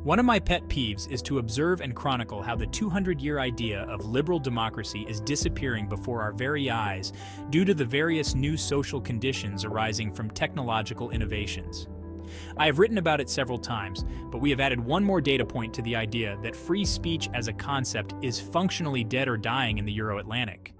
One of my pet peeves is to observe and chronicle how the 200-year idea of liberal democracy is disappearing before our very eyes due to the various new social conditions arising from technological innovations. I have written about it several times, but we have added one more data point to the idea that free speech as a concept is functionally dead or dying in the Euro-Atlantic.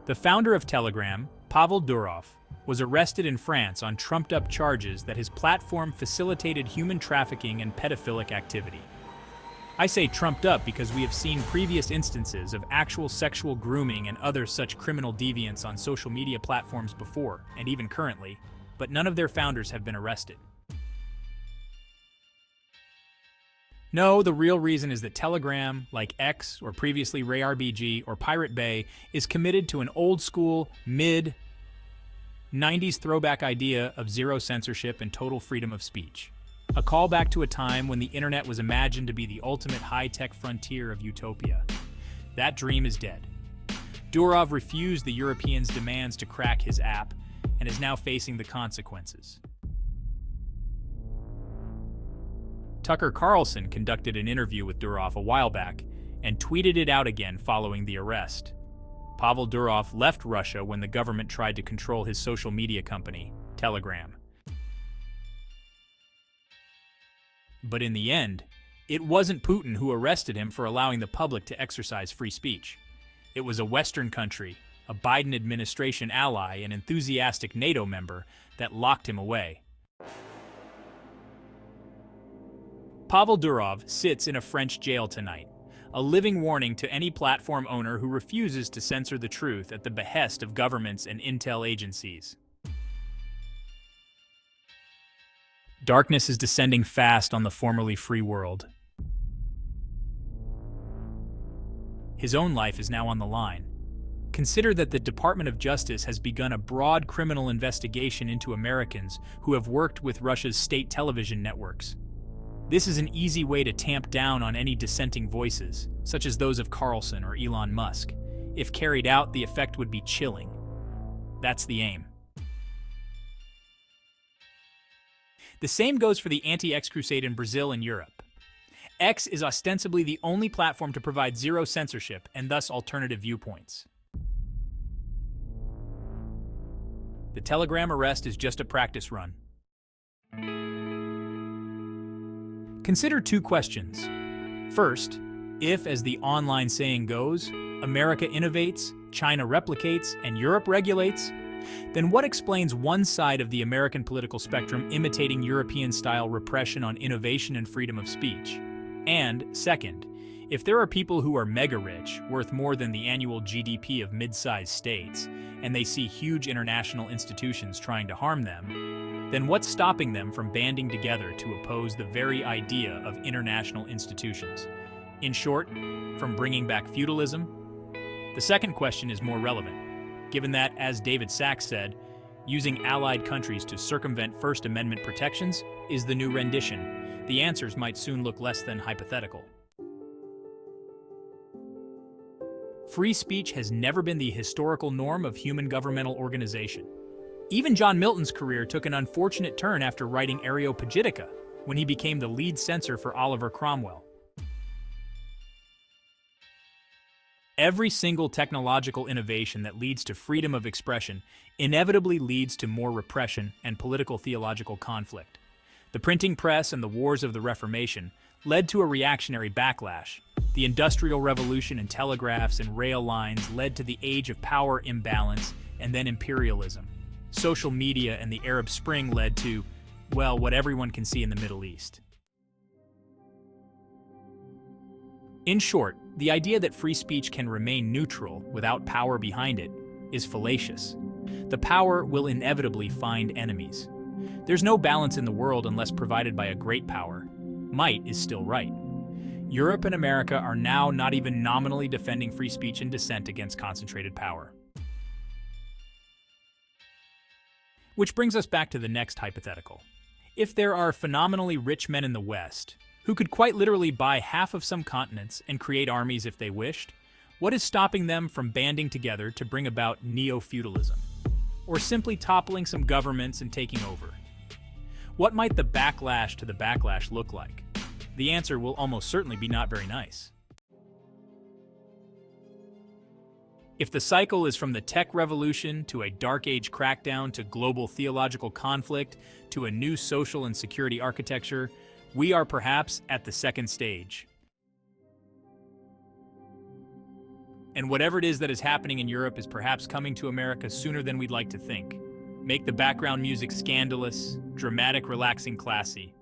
The founder of Telegram, Pavel Durov, was arrested in France on trumped-up charges that his platform facilitated human trafficking and pedophilic activity. I say trumped up because we have seen previous instances of actual sexual grooming and other such criminal deviance on social media platforms before, and even currently, but none of their founders have been arrested. No, the real reason is that Telegram, like X or previously RayRBG or Pirate Bay, is committed to an old-school, mid-90s throwback idea of zero censorship and total freedom of speech. A callback to a time when the internet was imagined to be the ultimate high-tech frontier of utopia. That dream is dead. Durov refused the Europeans' demands to crack his app and is now facing the consequences. Tucker Carlson conducted an interview with Durov a while back and tweeted it out again following the arrest. Pavel Durov left Russia when the government tried to control his social media company, Telegram. But in the end, it wasn't Putin who arrested him for allowing the public to exercise free speech. It was a Western country, a Biden administration ally and enthusiastic NATO member that locked him away. Pavel Durov sits in a French jail tonight, a living warning to any platform owner who refuses to censor the truth at the behest of governments and intel agencies. Darkness is descending fast on the formerly free world. His own life is now on the line. Consider that the Department of Justice has begun a broad criminal investigation into Americans who have worked with Russia's state television networks. This is an easy way to tamp down on any dissenting voices, such as those of Carlson or Elon Musk. If carried out, the effect would be chilling. That's the aim. The same goes for the anti-X crusade in Brazil and Europe. X is ostensibly the only platform to provide zero censorship and thus alternative viewpoints. The Telegram arrest is just a practice run. Consider two questions. First, if, as the online saying goes, America innovates, China replicates, and Europe regulates, then what explains one side of the American political spectrum imitating European-style repression on innovation and freedom of speech? And second, if there are people who are mega-rich, worth more than the annual GDP of mid-sized states, and they see huge international institutions trying to harm them, then what's stopping them from banding together to oppose the very idea of international institutions? In short, from bringing back feudalism? The second question is more relevant, given that, as David Sachs said, using allied countries to circumvent First Amendment protections is the new rendition. The answers might soon look less than hypothetical. Free speech has never been the historical norm of human governmental organization. Even John Milton's career took an unfortunate turn after writing Areopagitica, when he became the lead censor for Oliver Cromwell. Every single technological innovation that leads to freedom of expression inevitably leads to more repression and political theological conflict. The printing press and the wars of the Reformation led to a reactionary backlash. The Industrial Revolution and telegraphs and rail lines led to the age of power imbalance and then imperialism. Social media and the Arab Spring led to, well, what everyone can see in the Middle East. In short, the idea that free speech can remain neutral without power behind it is fallacious. The power will inevitably find enemies. There's no balance in the world unless provided by a great power. Might is still right. Europe and America are now not even nominally defending free speech and dissent against concentrated power. Which brings us back to the next hypothetical. If there are phenomenally rich men in the West, who could quite literally buy half of some continents and create armies if they wished, what is stopping them from banding together to bring about neo-feudalism? Or simply toppling some governments and taking over? What might the backlash to the backlash look like? The answer will almost certainly be not very nice. If the cycle is from the tech revolution to a dark age crackdown to global theological conflict to a new social and security architecture, we are perhaps at the second stage. And whatever it is that is happening in Europe is perhaps coming to America sooner than we'd like to think. Make the background music scandalous, dramatic, relaxing, classy.